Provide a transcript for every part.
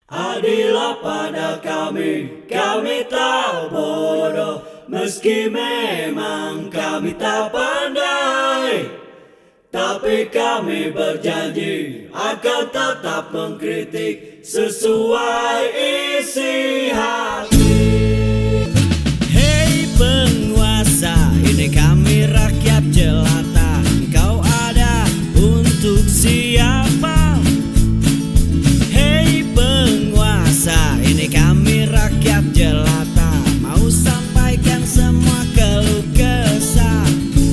Adillah pada kami tak bodoh, meski memang kami tak pandai. Tapi kami berjanji akan tetap mengkritik sesuai isi hati. Hei penguasa, ini kami rakyat jelata. Engkau ada untuk siapa? Hei penguasa, ini kami rakyat jelata. Mau sampaikan semua keluh kesah.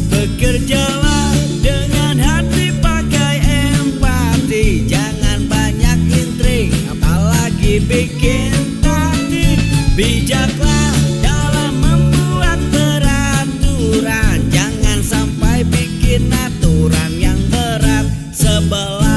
Bekerjalah dengan hati, pakai empati. Jangan banyak intrik, apalagi bikin taktik. Bijaklah dalam membuat peraturan. Jangan sampai bikin aturan yang berat sebelah.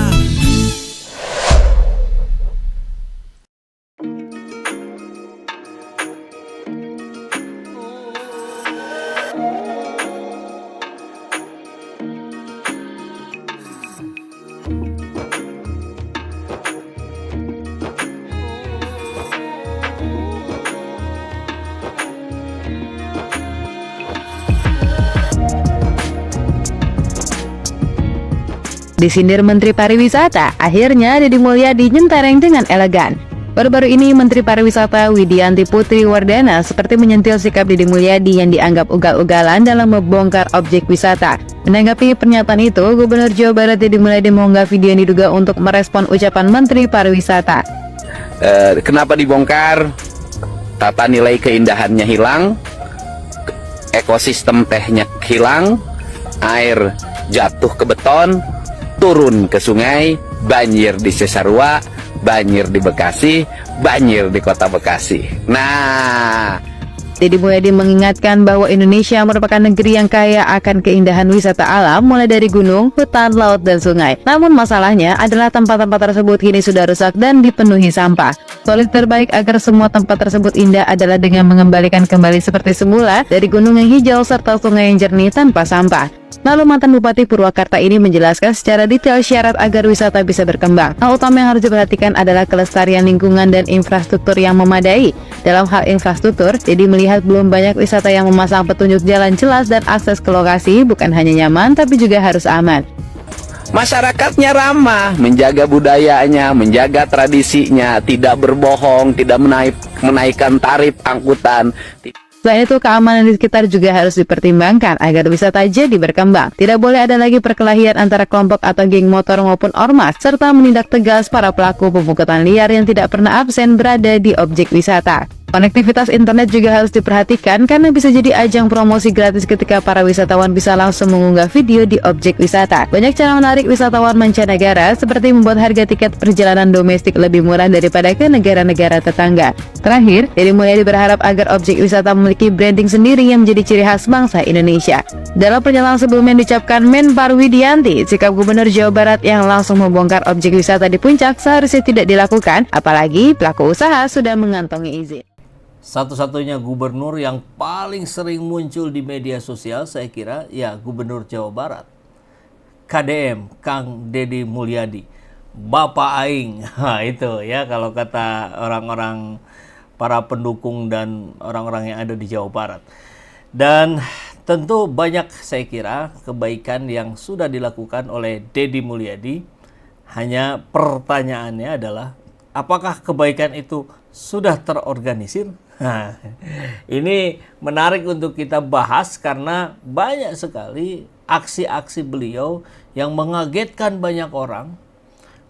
Disindir Menteri Pariwisata, akhirnya Deddy Mulyadi nyentereng dengan elegan. Baru-baru ini Menteri Pariwisata Widianti Putri Wardana seperti menyentil sikap Deddy Mulyadi yang dianggap ugal-ugalan dalam membongkar objek wisata. Menanggapi pernyataan itu, Gubernur Jawa Barat Deddy Mulyadi mengunggah video yang diduga untuk merespon ucapan Menteri Pariwisata. Kenapa dibongkar? Tata nilai keindahannya hilang, ekosistem tehnya hilang, air jatuh ke beton, turun ke sungai, banjir di Cisarua, banjir di Bekasi, banjir di kota Bekasi. Nah, Deddy Mulyadi mengingatkan bahwa Indonesia merupakan negeri yang kaya akan keindahan wisata alam mulai dari gunung, hutan, laut, dan sungai. Namun masalahnya adalah tempat-tempat tersebut kini sudah rusak dan dipenuhi sampah. Solusi terbaik agar semua tempat tersebut indah adalah dengan mengembalikan kembali seperti semula dari gunung yang hijau serta sungai yang jernih tanpa sampah. Lalu mantan Bupati Purwakarta ini menjelaskan secara detail syarat agar wisata bisa berkembang. Hal utama yang harus diperhatikan adalah kelestarian lingkungan dan infrastruktur yang memadai. Dalam hal infrastruktur, Deddy melihat belum banyak wisata yang memasang petunjuk jalan jelas dan akses ke lokasi bukan hanya nyaman tapi juga harus aman. masyarakatnya ramah, menjaga budayanya, menjaga tradisinya, tidak berbohong, tidak menaikkan tarif angkutan. Selain itu, keamanan di sekitar juga harus dipertimbangkan agar wisata jadi berkembang. Tidak boleh ada lagi perkelahian antara kelompok atau geng motor maupun ormas, serta menindak tegas para pelaku pemungutan liar yang tidak pernah absen berada di objek wisata. Konektivitas internet juga harus diperhatikan karena bisa jadi ajang promosi gratis ketika para wisatawan bisa langsung mengunggah video di objek wisata. Banyak cara menarik wisatawan mancanegara seperti membuat harga tiket perjalanan domestik lebih murah daripada ke negara-negara tetangga. Terakhir, Deddy Mulyadi berharap agar objek wisata memiliki branding sendiri yang menjadi ciri khas bangsa Indonesia. Dalam pernyataan sebelumnya diucapkan Menpar Widianti, sikap Gubernur Jawa Barat yang langsung membongkar objek wisata di puncak seharusnya tidak dilakukan, apalagi pelaku usaha sudah mengantongi izin. Satu-satunya gubernur yang paling sering muncul di media sosial saya kira ya Gubernur Jawa Barat. KDM, Kang Deddy Mulyadi. Bapak Aing. Nah, itu ya kalau kata orang-orang para pendukung dan orang-orang yang ada di Jawa Barat. Dan tentu banyak saya kira kebaikan yang sudah dilakukan oleh Deddy Mulyadi. Hanya pertanyaannya adalah apakah kebaikan itu sudah terorganisir? Nah, ini menarik untuk kita bahas karena banyak sekali aksi-aksi beliau yang mengagetkan banyak orang.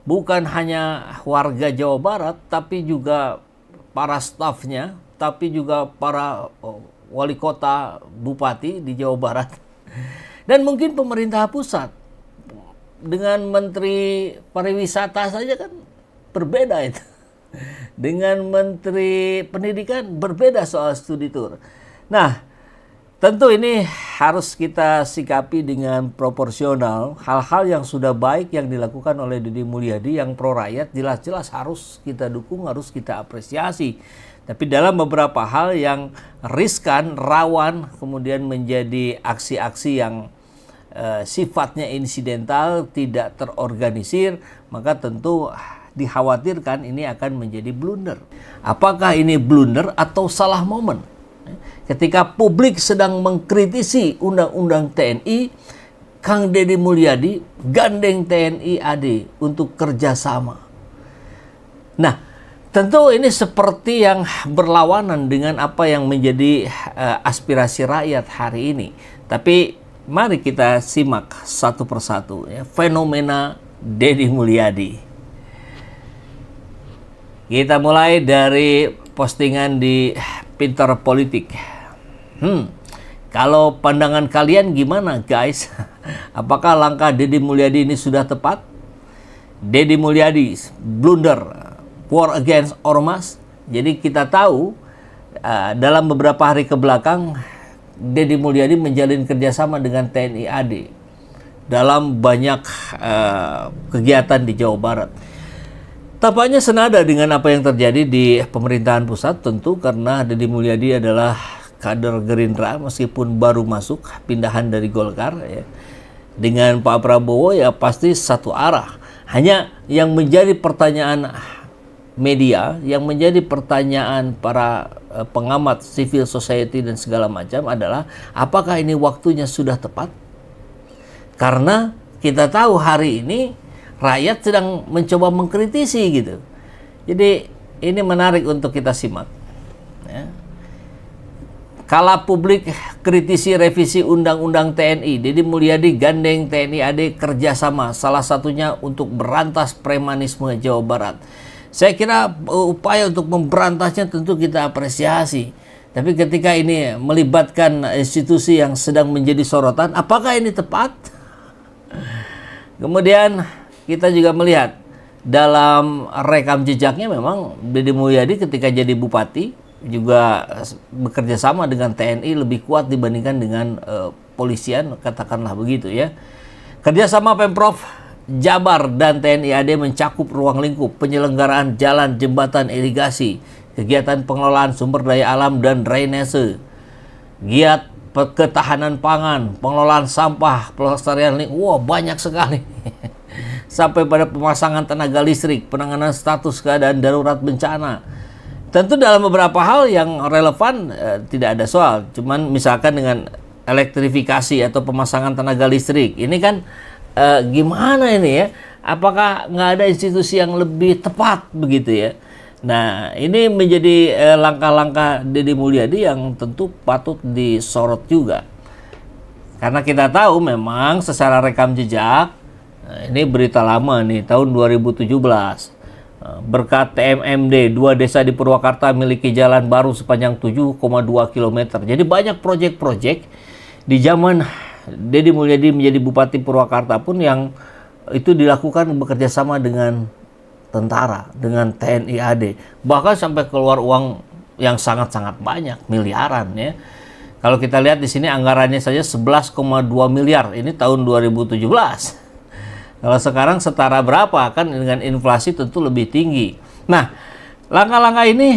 Bukan hanya warga Jawa Barat, tapi juga para stafnya, tapi juga para wali kota, bupati di Jawa Barat. Dan mungkin pemerintah pusat. Dengan Menteri Pariwisata saja kan berbeda itu. Dengan Menteri Pendidikan berbeda soal studi tour. Nah, tentu ini harus kita sikapi dengan proporsional. Hal-hal yang sudah baik yang dilakukan oleh Deddy Mulyadi yang pro rakyat jelas-jelas harus kita dukung, harus kita apresiasi. Tapi dalam beberapa hal yang riskan, rawan, kemudian menjadi aksi-aksi yang sifatnya insidental, tidak terorganisir, maka tentu dikhawatirkan ini akan menjadi blunder. Apakah ini blunder atau salah momen? Ketika publik sedang mengkritisi undang-undang TNI, Kang Deddy Mulyadi gandeng TNI AD untuk kerjasama. Nah, tentu ini seperti yang berlawanan dengan apa yang menjadi aspirasi rakyat hari ini. Tapi mari kita simak satu persatu ya, fenomena Deddy Mulyadi. Kita mulai dari postingan di Pinter Politik. Kalau pandangan kalian gimana guys? Apakah langkah Deddy Mulyadi ini sudah tepat? Deddy Mulyadi blunder, war against ormas. Jadi kita tahu dalam beberapa hari ke belakang Deddy Mulyadi menjalin kerjasama dengan TNI AD dalam banyak kegiatan di Jawa Barat. Tampaknya senada dengan apa yang terjadi di pemerintahan pusat, tentu karena Deddy Mulyadi adalah kader Gerindra meskipun baru masuk, pindahan dari Golkar ya. Dengan Pak Prabowo ya pasti satu arah. Hanya yang menjadi pertanyaan media, yang menjadi pertanyaan para pengamat civil society dan segala macam adalah apakah ini waktunya sudah tepat? Karena kita tahu hari ini rakyat sedang mencoba mengkritisi gitu. Jadi ini menarik untuk kita simak. Ya. Kala publik kritisi revisi Undang-Undang TNI, Deddy Mulyadi gandeng TNI AD kerjasama, salah satunya untuk berantas premanisme Jawa Barat. Saya kira upaya untuk memberantasnya tentu kita apresiasi. Tapi ketika ini melibatkan institusi yang sedang menjadi sorotan, apakah ini tepat? Kemudian kita juga melihat dalam rekam jejaknya memang Deddy Mulyadi ketika jadi bupati juga bekerja sama dengan TNI lebih kuat dibandingkan dengan polisian, katakanlah begitu ya. Kerjasama Pemprov Jabar dan TNI AD mencakup ruang lingkup penyelenggaraan jalan, jembatan, irigasi, kegiatan pengelolaan sumber daya alam dan drainase, giat ketahanan pangan, pengelolaan sampah, pelestarian lingkungan, wah banyak sekali. Sampai pada pemasangan tenaga listrik, penanganan status keadaan darurat bencana. Tentu dalam beberapa hal yang relevan tidak ada soal. Cuman misalkan dengan elektrifikasi atau pemasangan tenaga listrik, ini kan gimana ini ya? Apakah nggak ada institusi yang lebih tepat begitu ya? Nah, ini menjadi langkah-langkah Deddy Mulyadi yang tentu patut disorot juga. Karena kita tahu memang secara rekam jejak, ini berita lama nih, tahun 2017. Berkat TMMD, 2 desa di Purwakarta memiliki jalan baru sepanjang 7,2 km. Jadi banyak proyek-proyek di zaman Deddy Mulyadi menjadi Bupati Purwakarta pun yang itu dilakukan bekerja sama dengan tentara, dengan TNI AD. Bahkan sampai keluar uang yang sangat-sangat banyak, miliaran ya. Kalau kita lihat di sini anggarannya saja 11,2 miliar. Ini tahun 2017. Kalau sekarang setara berapa? Kan dengan inflasi tentu lebih tinggi. Nah, langkah-langkah ini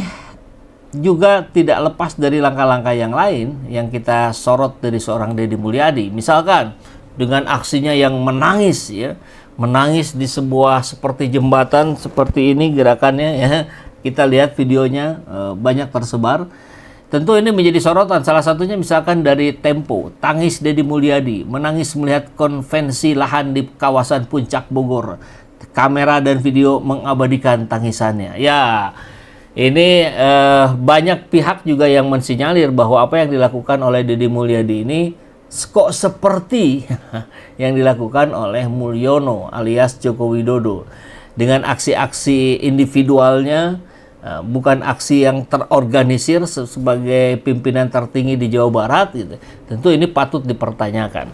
juga tidak lepas dari langkah-langkah yang lain yang kita sorot dari seorang Deddy Mulyadi. Misalkan dengan aksinya yang menangis ya, menangis di sebuah seperti jembatan seperti ini gerakannya ya. Kita lihat videonya banyak tersebar. Tentu ini menjadi sorotan. Salah satunya misalkan dari Tempo, tangis Deddy Mulyadi, menangis melihat konvensi lahan di kawasan Puncak Bogor. Kamera dan video mengabadikan tangisannya. Ya, ini banyak pihak juga yang mensinyalir bahwa apa yang dilakukan oleh Deddy Mulyadi ini kok seperti yang dilakukan oleh Mulyono alias Joko Widodo. Dengan aksi-aksi individualnya, bukan aksi yang terorganisir sebagai pimpinan tertinggi di Jawa Barat gitu. Tentu ini patut dipertanyakan.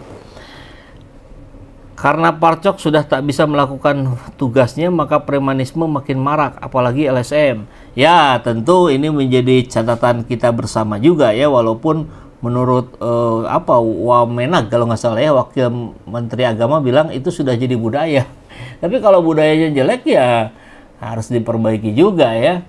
Karena Parcok sudah tak bisa melakukan tugasnya, maka premanisme makin marak, apalagi LSM. Ya, tentu ini menjadi catatan kita bersama juga ya, walaupun menurut Wamenag kalau nggak salah ya, Wakil Menteri Agama bilang itu sudah jadi budaya. Tapi kalau budayanya jelek ya harus diperbaiki juga ya.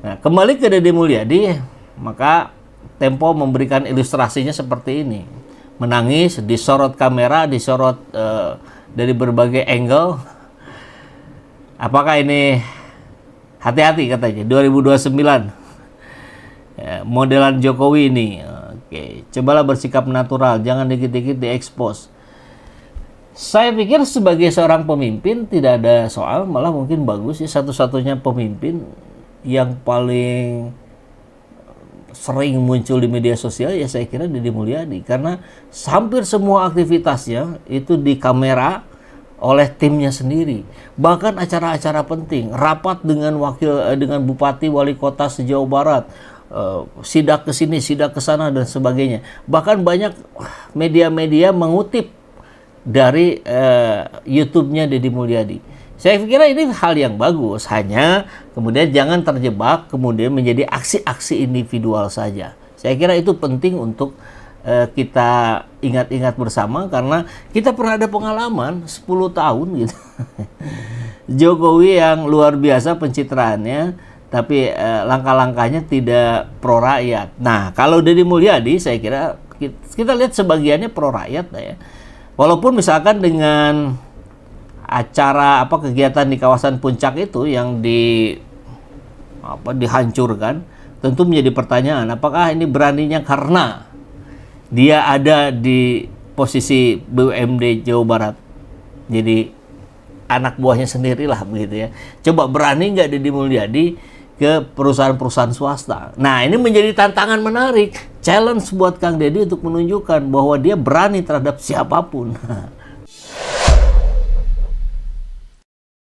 Nah, kembali ke Deddy Mulyadi, maka Tempo memberikan ilustrasinya seperti ini. Menangis, disorot kamera, disorot dari berbagai angle. Apakah ini Hati-hati katanya 2029 ya, modelan Jokowi ini. Oke, cobalah bersikap natural, jangan dikit-dikit diekspos. Saya pikir sebagai seorang pemimpin tidak ada soal, malah mungkin bagus ya, satu-satunya pemimpin yang paling sering muncul di media sosial ya saya kira Deddy Mulyadi, karena hampir semua aktivitasnya itu di kamera oleh timnya sendiri. Bahkan acara-acara penting, rapat dengan dengan bupati wali kota se-Jawa Barat, sidak ke sini, sidak ke sana dan sebagainya. Bahkan banyak media-media mengutip dari YouTube-nya Deddy Mulyadi. Saya kira ini hal yang bagus, hanya kemudian jangan terjebak kemudian menjadi aksi-aksi individual saja. Saya kira itu penting untuk kita ingat-ingat bersama, karena kita pernah ada pengalaman 10 tahun gitu. Jokowi yang luar biasa pencitraannya, tapi langkah-langkahnya tidak pro rakyat. Nah, kalau Deddy Mulyadi saya kira kita lihat sebagiannya pro rakyat ya. Walaupun misalkan dengan acara kegiatan di kawasan Puncak itu yang dihancurkan, tentu menjadi pertanyaan apakah ini beraninya karena dia ada di posisi BUMD Jawa Barat, jadi anak buahnya sendirilah begitu ya. Coba berani nggak Deddy Mulyadi ke perusahaan-perusahaan swasta? Nah, ini menjadi tantangan menarik, challenge buat Kang Deddy untuk menunjukkan bahwa dia berani terhadap siapapun.